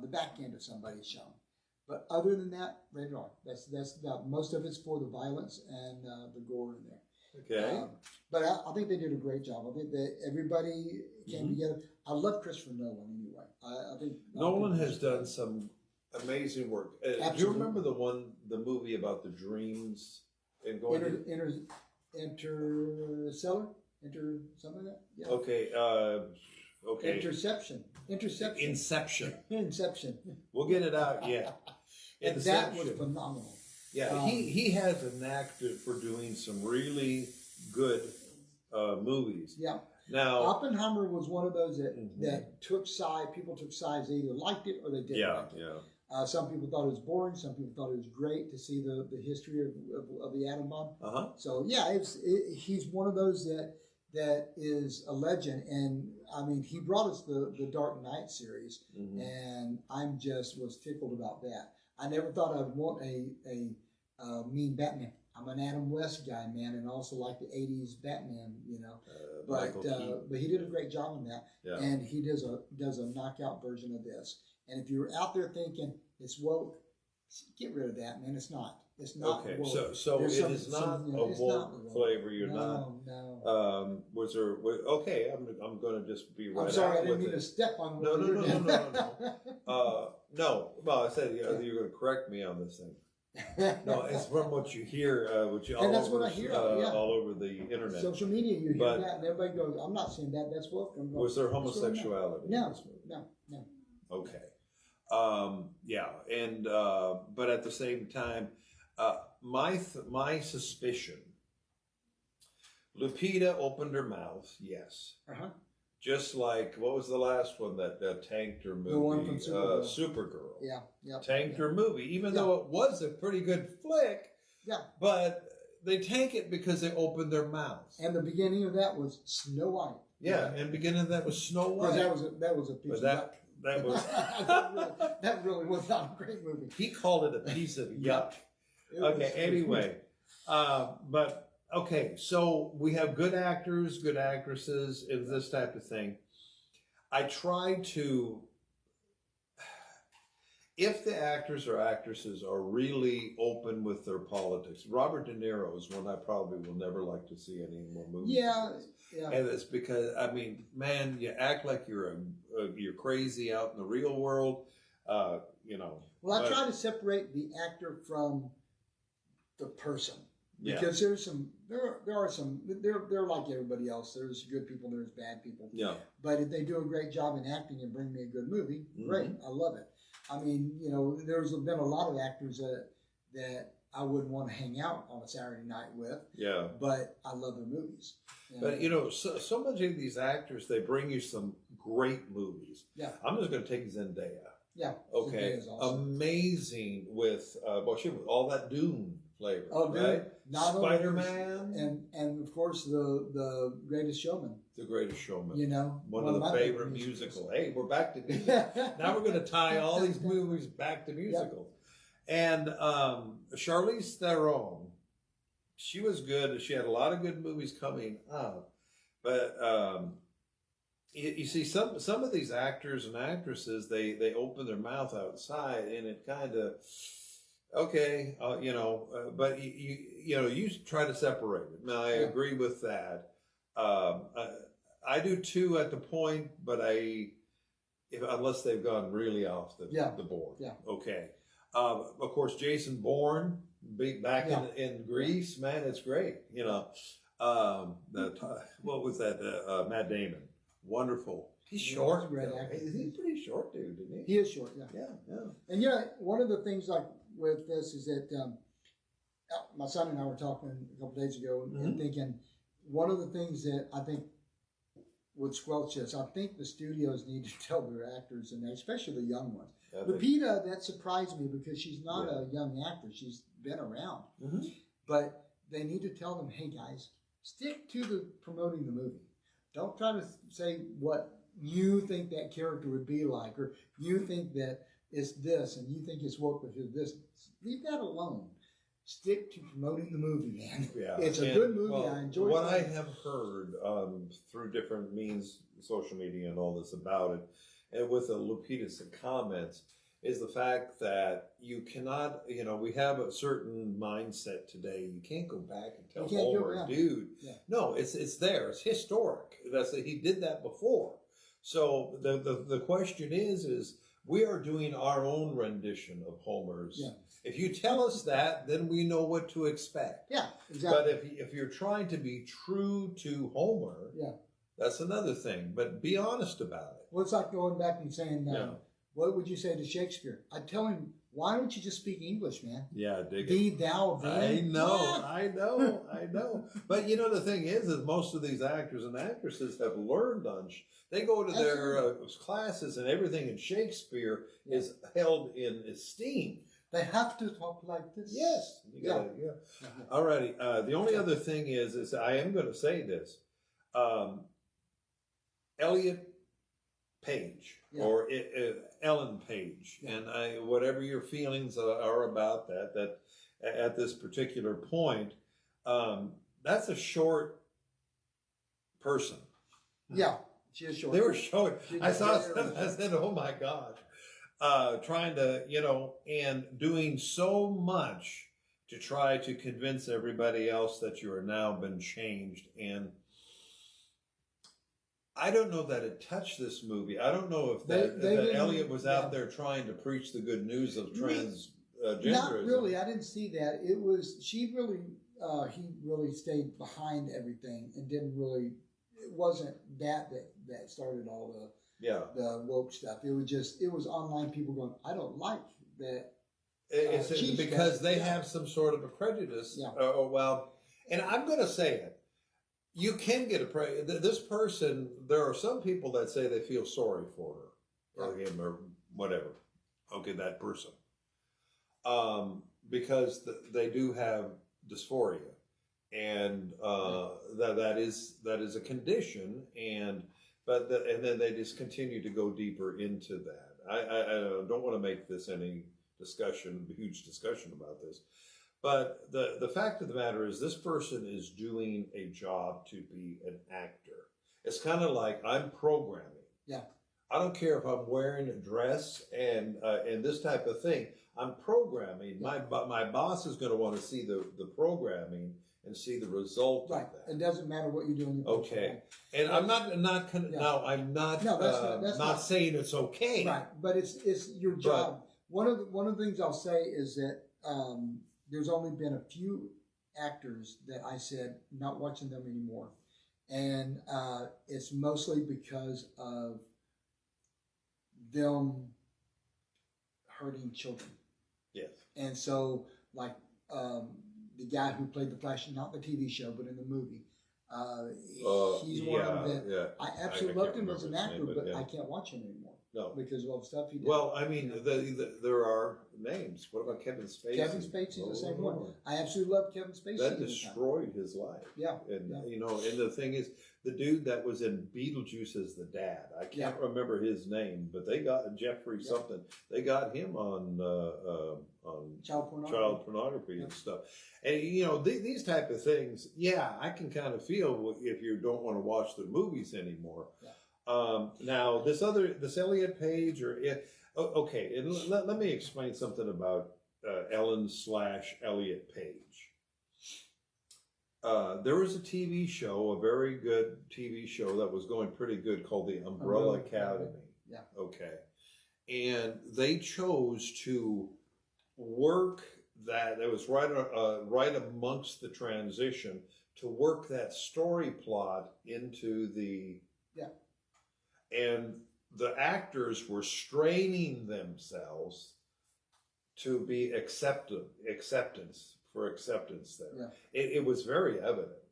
Speaker 1: The back end of somebody is shown. But other than that, rated R. That's most of it's for the violence and the gore in there.
Speaker 2: Okay.
Speaker 1: But I think they did a great job. I think that everybody came together. I love Christopher Nolan anyway. I think
Speaker 2: Nolan has done some amazing work. Do you remember the movie about the dreams and going
Speaker 1: Interstellar? Something like that? Yeah.
Speaker 2: Okay. Okay.
Speaker 1: Inception.
Speaker 2: We'll get it out. Yeah.
Speaker 1: And that was phenomenal.
Speaker 2: Yeah, he has a knack for doing some really good movies.
Speaker 1: Yeah.
Speaker 2: Now,
Speaker 1: Oppenheimer was one of those that took sides. People took sides. They either liked it or they didn't like it.
Speaker 2: Yeah.
Speaker 1: Some people thought it was boring. Some people thought it was great to see the history of the atom bomb. So yeah, he's one of those that is a legend. And I mean, he brought us the Dark Knight series, and I'm just was tickled about that. I never thought I'd want a mean Batman. I'm an Adam West guy, man, and also like the '80s Batman, but he did a great job on that, and he does a knockout version of this. And if you're out there thinking it's woke, get rid of that, man. It's not. It's not.
Speaker 2: Okay,
Speaker 1: woke.
Speaker 2: so it is not a woke flavor. You're not.
Speaker 1: No.
Speaker 2: Was there? Okay, I'm going to just be right.
Speaker 1: I'm sorry, I
Speaker 2: out
Speaker 1: didn't
Speaker 2: with
Speaker 1: mean
Speaker 2: it.
Speaker 1: to step on.
Speaker 2: No. No. Well, I said you're going to correct me on this thing. No, it's from what you hear, what you
Speaker 1: and that's what I hear.
Speaker 2: All over the internet,
Speaker 1: social media. You hear that, and everybody goes, "I'm not saying that. That's woke."
Speaker 2: Was there homosexuality?
Speaker 1: No.
Speaker 2: Okay. Yeah, and but at the same time, my suspicion. Lupita opened her mouth. Yes. Just like, what was the last one that tanked her movie?
Speaker 1: The one from Supergirl.
Speaker 2: Supergirl.
Speaker 1: Yeah.
Speaker 2: Tanked her movie, even though it was a pretty good flick.
Speaker 1: Yeah.
Speaker 2: But they tank it because they opened their mouths.
Speaker 1: And the beginning of that was Snow White.
Speaker 2: Yeah, and the beginning of that was Snow White.
Speaker 1: That was a piece of yuck.
Speaker 2: That was
Speaker 1: that really was not a great movie.
Speaker 2: He called it a piece of yuck. Okay, anyway. But okay, so we have good actors, good actresses, and this type of thing. I try to, if the actors or actresses are really open with their politics, Robert De Niro is one I probably will never like to see any more movies.
Speaker 1: Yeah.
Speaker 2: And it's because, I mean, man, you act like you're crazy out in the real world, you know.
Speaker 1: Well, I try to separate the actor from the person. Because there are like everybody else. There's good people, there's bad people.
Speaker 2: Yeah.
Speaker 1: But if they do a great job in acting and bring me a good movie, great. I love it. I mean, you know, there's been a lot of actors that I wouldn't want to hang out on a Saturday night with. Yeah. But I love their movies.
Speaker 2: But you know, so much of these actors, they bring you some great movies. Yeah. I'm just going to take Zendaya.
Speaker 1: Yeah.
Speaker 2: Okay. Awesome. Amazing with all that Dune flavor.
Speaker 1: Oh,
Speaker 2: right?
Speaker 1: Spider-Man and of course the Greatest Showman.
Speaker 2: The Greatest Showman.
Speaker 1: You know,
Speaker 2: one of the favorite musicals. Hey, we're back to music. Now we're going to tie all these movies back to musicals. And Charlize Theron, she was good. She had a lot of good movies coming up, but you see some of these actors and actresses, they open their mouth outside, and it kind of but you try to separate it. Now I agree with that. I do too at the point, but unless they've gone really off the board. Yeah. Okay. Of course, Jason Bourne back in Greece, man, it's great. You know, what was that? Matt Damon, wonderful. He's short. He's pretty short, dude, isn't he?
Speaker 1: He is short. Yeah. And one of the things like with this is that my son and I were talking a couple days ago and thinking one of the things that I think would squelch this, I think the studios need to tell their actors, and especially the young ones. Lupita, that surprised me because she's not a young actor. She's been around. But they need to tell them, hey, guys, stick to the promoting the movie. Don't try to say what you think that character would be like, or you think that it's this, and you think it's woke because this. Leave that alone. Stick to promoting the movie, man.
Speaker 2: Yeah,
Speaker 1: it's a good movie.
Speaker 2: Well,
Speaker 1: I enjoy
Speaker 2: what
Speaker 1: it.
Speaker 2: I have heard through different means, social media and all this about it, and with the Lupita's comments, is the fact that you cannot, we have a certain mindset today. You can't go back and tell Homer, dude. Yeah. No, it's there. It's historic. He did that before. So the question is we are doing our own rendition of Homer's.
Speaker 1: Yeah.
Speaker 2: If you tell us that, then we know what to expect.
Speaker 1: Yeah, exactly.
Speaker 2: But if you're trying to be true to Homer, that's another thing. But be honest about it.
Speaker 1: Well, it's like going back and saying, what would you say to Shakespeare? I'd tell him, why don't you just speak English, man?
Speaker 2: Yeah, dig
Speaker 1: Thee,
Speaker 2: it.
Speaker 1: thou, thee.
Speaker 2: I know. But the thing is most of these actors and actresses have learned they go to their classes, and everything in Shakespeare is held in esteem.
Speaker 1: They have to talk like this.
Speaker 2: Yes. All righty. The only other thing is I am going to say this. Elliot Page or Ellen Page, and whatever your feelings are about that at this particular point, that's a short person.
Speaker 1: Yeah, she is short.
Speaker 2: They were showing. I saw something. I said, "Oh my God." Trying to, and doing so much to try to convince everybody else that you are now been changed. And I don't know that it touched this movie. I don't know if that Elliot was out there trying to preach the good news of transgenderism.
Speaker 1: Not really. I didn't see that. It was, he really stayed behind everything and didn't really, it wasn't that started all the woke stuff. It was online people going, I don't like that.
Speaker 2: It's because they have some sort of a prejudice. And I'm going to say it. You can get this person, there are some people that say they feel sorry for her or him or whatever. Okay, that person. Because they do have dysphoria. And that is a condition, and then they just continue to go deeper into that. I don't want to make this any huge discussion about this, but the fact of the matter is this person is doing a job to be an actor. It's kind of like I'm programming.
Speaker 1: Yeah.
Speaker 2: I don't care if I'm wearing a dress and this type of thing. I'm programming. Yeah. My boss is going to want to see the programming and see the result of that.
Speaker 1: It doesn't matter what you do in your
Speaker 2: okay. And I'm not saying it's okay.
Speaker 1: Right, but it's your job. One of the things I'll say is that there's only been a few actors that I said not watching them anymore, and it's mostly because of them hurting children.
Speaker 2: Yes.
Speaker 1: And so, like the guy who played the Flash, not the TV show, but in the movie, he's one of them that I absolutely loved him as an actor, but I can't watch him anymore.
Speaker 2: No,
Speaker 1: because of all the stuff he did.
Speaker 2: Well, I mean, there are names. What about Kevin Spacey?
Speaker 1: Kevin Spacey's the same one. I absolutely love Kevin Spacey.
Speaker 2: That destroyed his life.
Speaker 1: Yeah.
Speaker 2: And and the thing is, the dude that was in Beetlejuice as the dad, I can't remember his name, but they got Jeffrey something. They got him on child pornography and stuff. And these type of things. Yeah, I can kind of feel if you don't want to watch the movies anymore. Yeah. Now this Elliot Page okay, and let me explain something about Ellen/Elliot Page. There was a TV show, a very good TV show that was going pretty good called The Umbrella Academy.
Speaker 1: Yeah.
Speaker 2: Okay. And they chose to work that was right amongst the transition to work that story plot into the and the actors were straining themselves to be acceptance there. Yeah. It was very evident.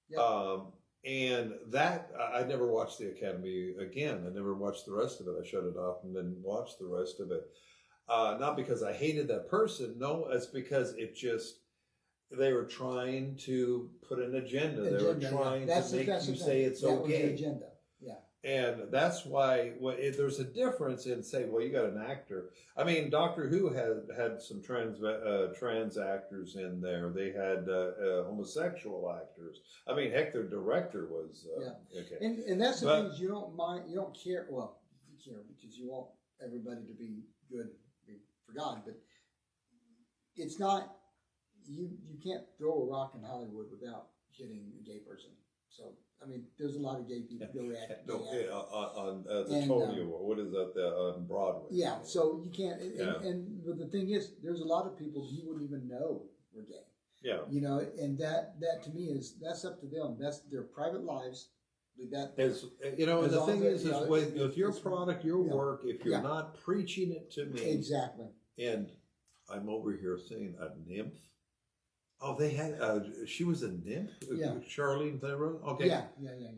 Speaker 2: Yeah. And that, I never watched the Academy again. I never watched the rest of it. I shut it off and then watched the rest of it. Not because I hated that person. No, it's because they were trying to put an agenda. They were trying to make you say it's okay.
Speaker 1: Agenda. Yeah.
Speaker 2: And that's why there's a difference in say, well, you got an actor. I mean, Doctor Who had some trans actors in there. They had homosexual actors. I mean, heck, their director was okay.
Speaker 1: And that's the thing is you don't mind, you don't care. Well, you care because you want everybody to be good for God, but it's not. You can't throw a rock in Hollywood without hitting a gay person. So, I mean, there's a lot of gay people go at
Speaker 2: on the Tony Award. What is that? On Broadway.
Speaker 1: Yeah, so you can't. But the thing is, there's a lot of people you wouldn't even know were gay.
Speaker 2: Yeah.
Speaker 1: You know, and that to me that's up to them. That's their private lives.
Speaker 2: You know, and the thing is with your product, your work, if you're not preaching it to me.
Speaker 1: Exactly.
Speaker 2: And I'm over here saying a nymph. Oh, they had, she was a nymph?
Speaker 1: Yeah.
Speaker 2: Charlene Theron? Okay.
Speaker 1: Yeah.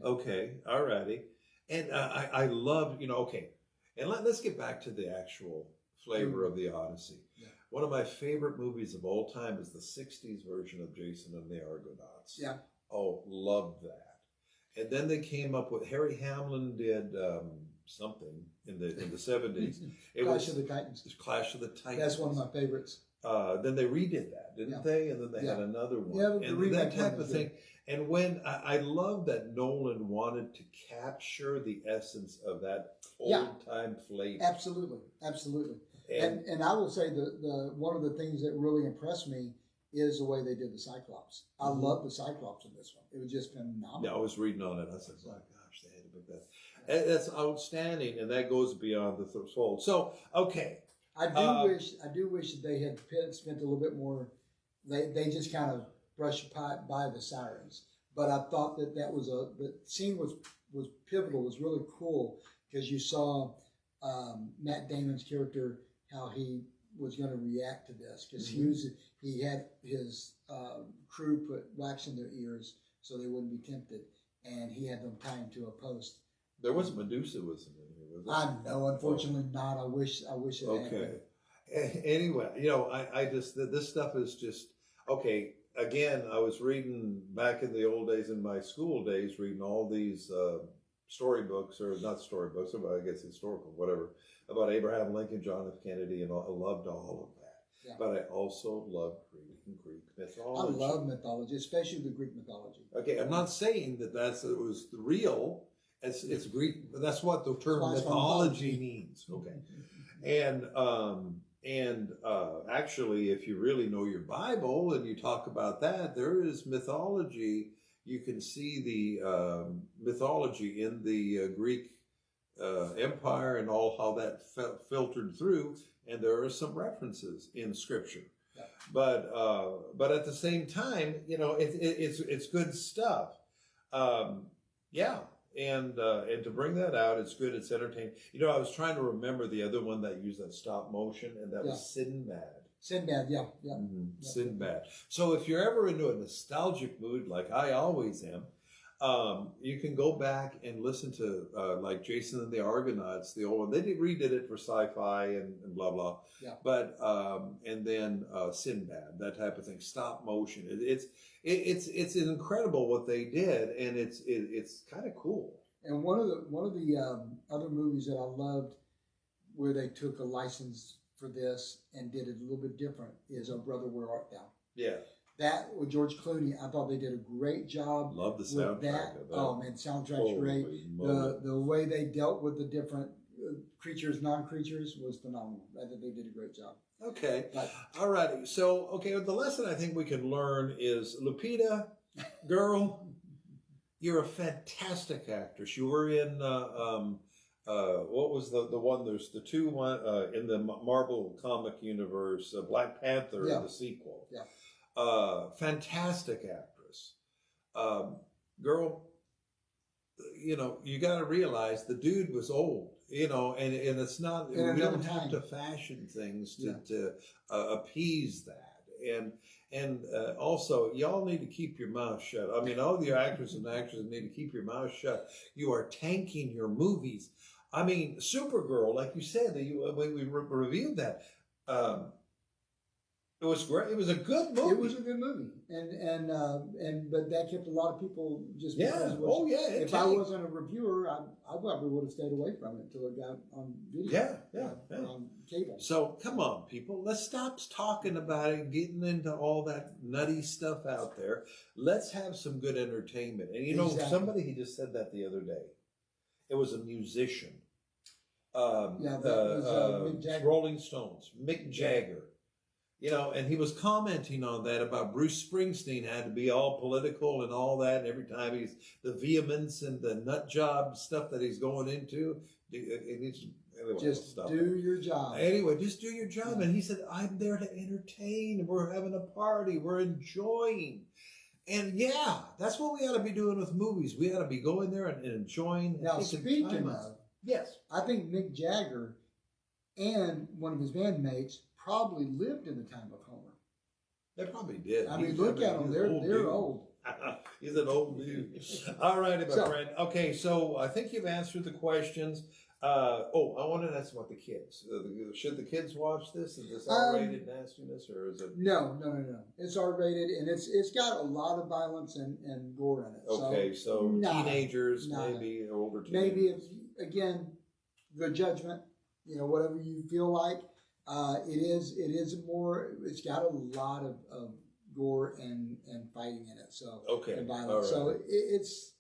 Speaker 2: Okay, all righty. And I love, you know, okay. And let's get back to the actual flavor of the Odyssey.
Speaker 1: Yeah.
Speaker 2: One of my favorite movies of all time is the 60s version of Jason and the Argonauts.
Speaker 1: Yeah.
Speaker 2: Oh, loved that. And then they came up with, Harry Hamlin did something in the 70s.
Speaker 1: Clash of the Titans.
Speaker 2: Clash of the Titans.
Speaker 1: That's one of my favorites.
Speaker 2: Then they redid that, didn't they? And then they had another one.
Speaker 1: Yeah,
Speaker 2: and that type of thing. And when I love that Nolan wanted to capture the essence of that old time flavor.
Speaker 1: Absolutely. And I will say the one of the things that really impressed me is the way they did the Cyclops. I love the Cyclops in this one. It was just phenomenal.
Speaker 2: Yeah, I was reading on it. I said, "My gosh, they had to make that." And that's outstanding, and that goes beyond the threshold. So, okay.
Speaker 1: I do wish that they had spent a little bit more. They just kind of brushed by the sirens, but I thought that the scene was pivotal. Was really cool because you saw Matt Damon's character, how he was going to react to this because he had his crew put wax in their ears so they wouldn't be tempted, and he had them tie him to a post.
Speaker 2: There was Medusa, wasn't there?
Speaker 1: I know, unfortunately not. I wish it
Speaker 2: okay.
Speaker 1: happened.
Speaker 2: Anyway, you know, I just, this stuff is just, okay, again, I was reading back in the old days, in my school days, reading all these storybooks, or not storybooks, I guess historical, whatever, about Abraham Lincoln, John F. Kennedy, and I loved all of that. Yeah. But I also loved reading Greek mythology.
Speaker 1: I love mythology, especially the Greek mythology.
Speaker 2: Okay, I'm not saying that it was real. It's Greek. That's what the term mythology means. Okay, and actually, if you really know your Bible and you talk about that, there is mythology. You can see the mythology in the Greek Empire and all how that filtered through, and there are some references in Scripture. Yeah. But at the same time, you know, it's good stuff. Yeah. And to bring that out, it's good. It's entertaining. You know, I was trying to remember the other one that used that stop motion, and that was Sinbad.
Speaker 1: Sinbad, yeah.
Speaker 2: Sinbad. So if you're ever into a nostalgic mood, like I always am, you can go back and listen to like Jason and the Argonauts, the old one. They redid it for sci-fi and blah blah. Yeah. But and then Sinbad, that type of thing, stop motion. It's incredible what they did, and it's kind of cool.
Speaker 1: And one of the other movies that I loved, where they took a license for this and did it a little bit different, is "Oh Brother, Where Art Thou?" Yeah. That with George Clooney, I thought they did a great job.
Speaker 2: Love the soundtrack of that.
Speaker 1: Oh man, soundtrack's great. The way they dealt with the different creatures, non-creatures, was phenomenal. I think they did a great job.
Speaker 2: Okay. All righty. So, okay, the lesson I think we can learn is, Lupita, girl, you're a fantastic actress. You were in, what was the one, there's the two one in the Marvel comic universe, Black Panther, the sequel. Yeah. Fantastic actress. Girl, you know, you got to realize the dude was old, you know, and it's not, we don't have to fashion things to appease that. And also, y'all need to keep your mouth shut. I mean, all the actors and actresses need to keep your mouth shut. You are tanking your movies. I mean, Supergirl, like you said, we reviewed that. It was great. It was a good movie.
Speaker 1: It was a good movie, but that kept a lot of people just because it was,
Speaker 2: Oh yeah.
Speaker 1: If I wasn't a reviewer, I probably would have stayed away from it until it got on video.
Speaker 2: Yeah.
Speaker 1: On cable.
Speaker 2: So come on, people. Let's stop talking about it, getting into all that nutty stuff out there. Let's have some good entertainment. And you know, somebody he just said that the other day. It was a musician.
Speaker 1: That was Mick Jagger.
Speaker 2: Rolling Stones, Mick Jagger. You know, and he was commenting on that about Bruce Springsteen had to be all political and all that. And every time he's the vehemence and the nut job stuff that he's going into, anyway,
Speaker 1: just do your job.
Speaker 2: Anyway, just do your job. And he said, I'm there to entertain. We're having a party. We're enjoying. And yeah, that's what we ought to be doing with movies. We ought to be going there and enjoying.
Speaker 1: Now, speaking of,
Speaker 2: yes,
Speaker 1: I think Mick Jagger and one of his bandmates probably lived in the time of Homer.
Speaker 2: They probably did.
Speaker 1: I mean, look at them. They're old.
Speaker 2: He's an old dude. All righty, my friend. Okay, so I think you've answered the questions. I wanted to ask about the kids. Should the kids watch this? Is this R-rated nastiness, or is it?
Speaker 1: No. It's R-rated, and it's got a lot of violence and gore in it.
Speaker 2: Okay, so teenagers, maybe older teenagers.
Speaker 1: Maybe it's, again, good judgment. You know, whatever you feel like. It's got a lot of gore and fighting in it. So and violence. Right. So it's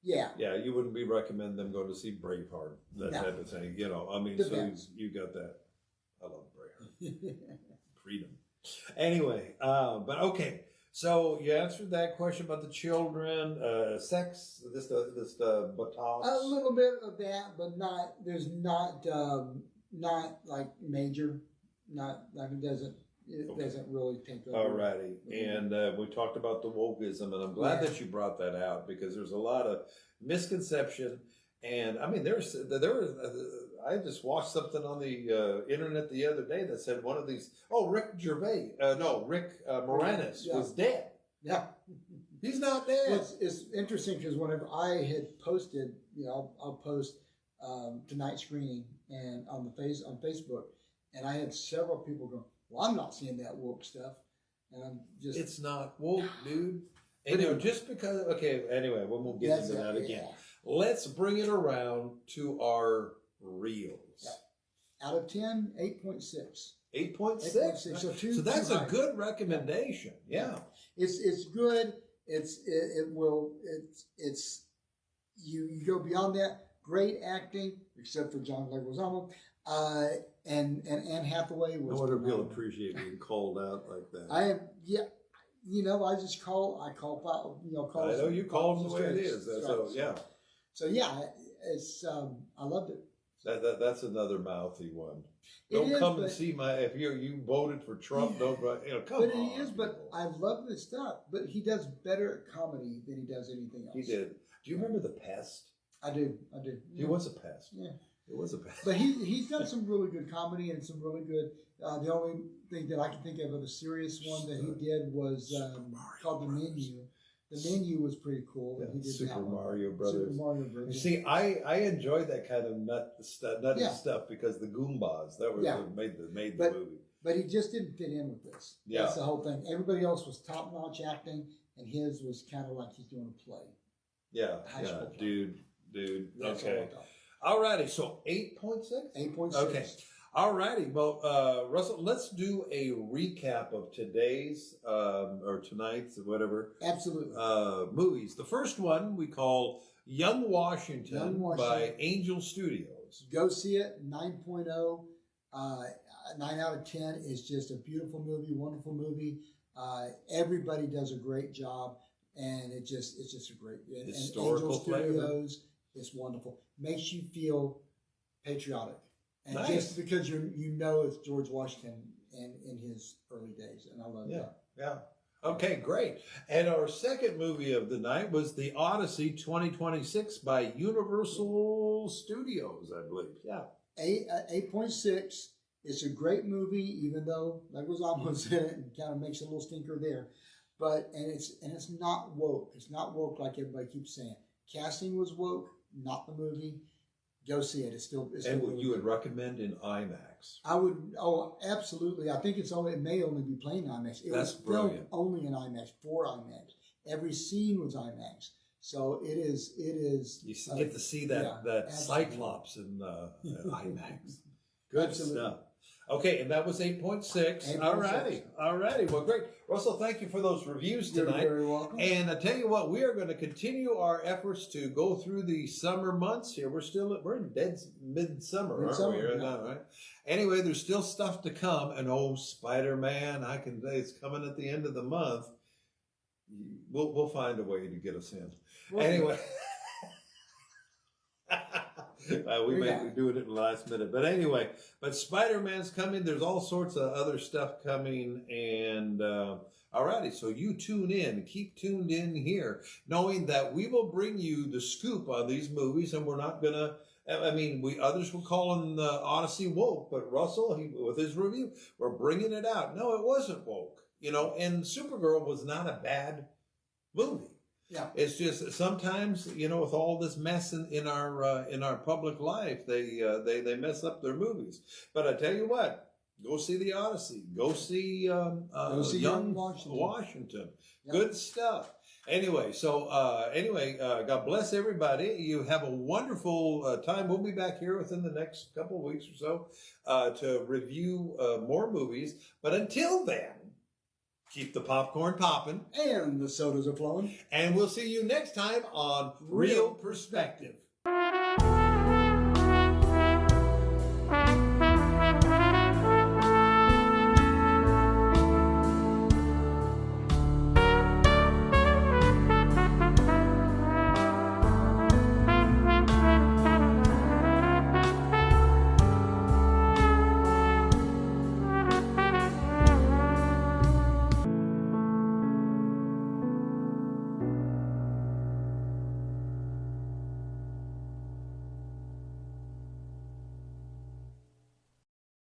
Speaker 1: yeah.
Speaker 2: You wouldn't be recommending them going to see Braveheart, that type of thing. You know, I mean, depends. So you got that. I love Braveheart. Freedom. Anyway, but okay. So you answered that question about the children, sex, this buttocks.
Speaker 1: A little bit of that, but not. There's not like major. Not like it doesn't really take over.
Speaker 2: Alrighty, and we talked about the wokeism, and I'm glad that you brought that out because there's a lot of misconception. And I mean, there was I just watched something on the internet the other day that said one of these. Rick Moranis was dead.
Speaker 1: Yeah,
Speaker 2: he's not dead.
Speaker 1: Well, it's interesting because whenever I had posted, I'll post tonight's screening and on Facebook. And I had several people go, well, I'm not seeing that woke stuff. And I'm just...
Speaker 2: It's not woke, dude. And just because... Okay, anyway, we won't get into that again. Let's bring it around to our reels.
Speaker 1: Yeah. Out of 10, 8.6.
Speaker 2: 8.6? So that's a good recommendation. Yeah.
Speaker 1: It's good. You go beyond that. Great acting, except for John Leguizamo. And Anne Hathaway was.
Speaker 2: No wonder people appreciate being called out like that.
Speaker 1: I know
Speaker 2: you call them the way it is. So
Speaker 1: it's I loved it.
Speaker 2: That's another mouthy one. Don't come and see if you voted for Trump. Don't come on.
Speaker 1: But it is. But I love this stuff. But he does better at comedy than he does anything else.
Speaker 2: He did. Do you remember The Pest?
Speaker 1: I do.
Speaker 2: He was a pest.
Speaker 1: Yeah.
Speaker 2: It was a pest.
Speaker 1: But he's done some really good comedy and some really good. The only thing that I can think of a serious one that he did was called The Menu. The Menu was pretty cool.
Speaker 2: Yeah,
Speaker 1: he did
Speaker 2: Super Mario Brothers.
Speaker 1: Super Mario Brothers.
Speaker 2: You see, I enjoyed that kind of nutty stuff because the Goombas that was what made the movie.
Speaker 1: But he just didn't fit in with this.
Speaker 2: Yeah.
Speaker 1: That's the whole thing. Everybody else was top notch acting, and his was kind of like he's doing a play.
Speaker 2: Yeah, dude. Okay. Alrighty, so 8.6?
Speaker 1: 8.6.
Speaker 2: Okay. Alrighty, well, Russell, let's do a recap of today's, or tonight's, or whatever.
Speaker 1: Absolutely.
Speaker 2: Movies. The first one we call Young Washington by Angel Studios.
Speaker 1: Go see it, 9.0. 9 out of 10 is just a beautiful movie, wonderful movie. Everybody does a great job, and it's just a great
Speaker 2: historical
Speaker 1: Angel Studios. It's wonderful. Makes you feel patriotic. And just because you know it's George Washington and in his early days. And I love that.
Speaker 2: Yeah. Okay, great. And our second movie of the night was The Odyssey 2026 by Universal Studios, I believe. Yeah.
Speaker 1: 8.6. It's a great movie, even though Leguizamo's in it and kind of makes a little stinker there. But it's not woke. It's not woke like everybody keeps saying. Casting was woke, not the movie. go see it. It's still
Speaker 2: And
Speaker 1: really
Speaker 2: you would
Speaker 1: good.
Speaker 2: recommend in IMAX?
Speaker 1: I would. Oh, absolutely. I think it may only be playing IMAX. It
Speaker 2: That's
Speaker 1: was filmed
Speaker 2: brilliant.
Speaker 1: only in IMAX for IMAX. Every scene was IMAX. So it is.
Speaker 2: You get to see that
Speaker 1: absolutely.
Speaker 2: Cyclops in IMAX. Good
Speaker 1: Absolutely.
Speaker 2: stuff. Okay, and that was 8.6.
Speaker 1: 8.6.
Speaker 2: All righty. Well, great. Russell, thank you for those reviews
Speaker 1: You're
Speaker 2: tonight.
Speaker 1: very welcome.
Speaker 2: And I tell you what, we are going to continue our efforts to go through the summer months here. We're in dead midsummer, aren't we?
Speaker 1: Midsummer, yeah.
Speaker 2: Right? Anyway, there's still stuff to come. And Spider-Man, I can say it's coming at the end of the month. We'll find a way to get us in.
Speaker 1: Well,
Speaker 2: anyway. We may be doing it in the last minute. But anyway, Spider-Man's coming. There's all sorts of other stuff coming. And alrighty, so you tune in. Keep tuned in here, knowing that we will bring you the scoop on these movies. And we're not going to, others were calling Odyssey woke. But Russell, with his review, we're bringing it out. No, it wasn't woke. And Supergirl was not a bad movie.
Speaker 1: Yeah.
Speaker 2: It's just sometimes, with all this mess in our public life, they mess up their movies. But I tell you what, go see the Odyssey. Go see Young Washington. Yep. Good stuff. Anyway, God bless everybody. You have a wonderful time. We'll be back here within the next couple of weeks or so to review more movies. But until then, keep the popcorn popping.
Speaker 1: And the sodas are flowing.
Speaker 2: And we'll see you next time on Real Perspective.